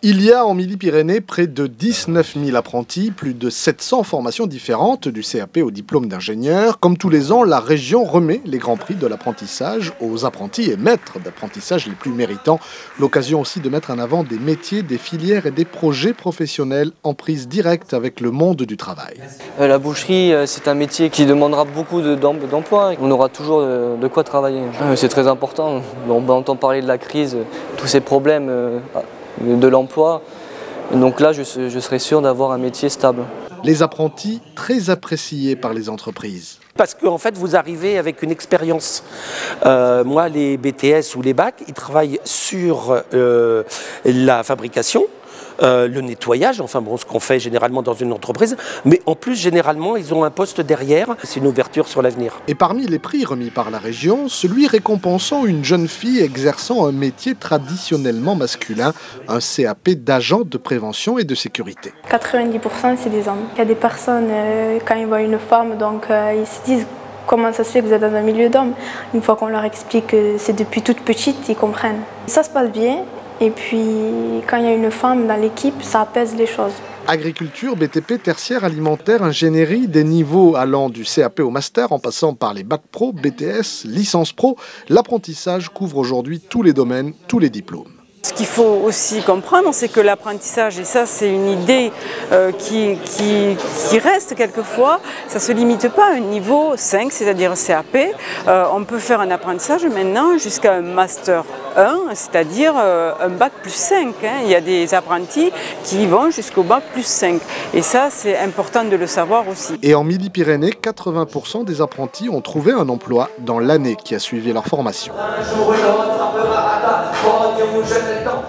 Il y a en Midi-Pyrénées près de 19 000 apprentis, plus de 700 formations différentes, du CAP au diplôme d'ingénieur. Comme tous les ans, la région remet les grands prix de l'apprentissage aux apprentis et maîtres d'apprentissage les plus méritants. L'occasion aussi de mettre en avant des métiers, des filières et des projets professionnels en prise directe avec le monde du travail. La boucherie, c'est un métier qui demandera beaucoup d'emplois. On aura toujours de quoi travailler. C'est très important. On entend parler de la crise, tous ces problèmes de l'emploi. Donc là, je serai sûr d'avoir un métier stable. Les apprentis très appréciés par les entreprises. Parce qu'en fait, vous arrivez avec une expérience. Moi, les BTS ou les bacs, ils travaillent sur la fabrication, le nettoyage, enfin bon, ce qu'on fait généralement dans une entreprise, mais en plus, généralement, ils ont un poste derrière, c'est une ouverture sur l'avenir. Et parmi les prix remis par la région, celui récompensant une jeune fille exerçant un métier traditionnellement masculin, un CAP d'agent de prévention et de sécurité. 90% c'est des hommes. Il y a des personnes, quand ils voient une femme, donc ils se disent comment ça se fait que vous êtes dans un milieu d'hommes. Une fois qu'on leur explique que c'est depuis toute petite, ils comprennent. Ça se passe bien. Et puis, quand il y a une femme dans l'équipe, ça apaise les choses. Agriculture, BTP, tertiaire, alimentaire, ingénierie, des niveaux allant du CAP au master en passant par les bacs pro, BTS, licence pro, l'apprentissage couvre aujourd'hui tous les domaines, tous les diplômes. Ce qu'il faut aussi comprendre, c'est que l'apprentissage, et ça c'est une idée qui reste quelquefois, ça ne se limite pas à un niveau 5, c'est-à-dire CAP. On peut faire un apprentissage maintenant jusqu'à un Master 1, c'est-à-dire un bac plus 5. Il y a des apprentis qui vont jusqu'au bac plus 5. Et ça, c'est important de le savoir aussi. Et en Midi-Pyrénées, 80% des apprentis ont trouvé un emploi dans l'année qui a suivi leur formation. Un jour ou l'autre, ça fera atteindre, je n'ai le temps.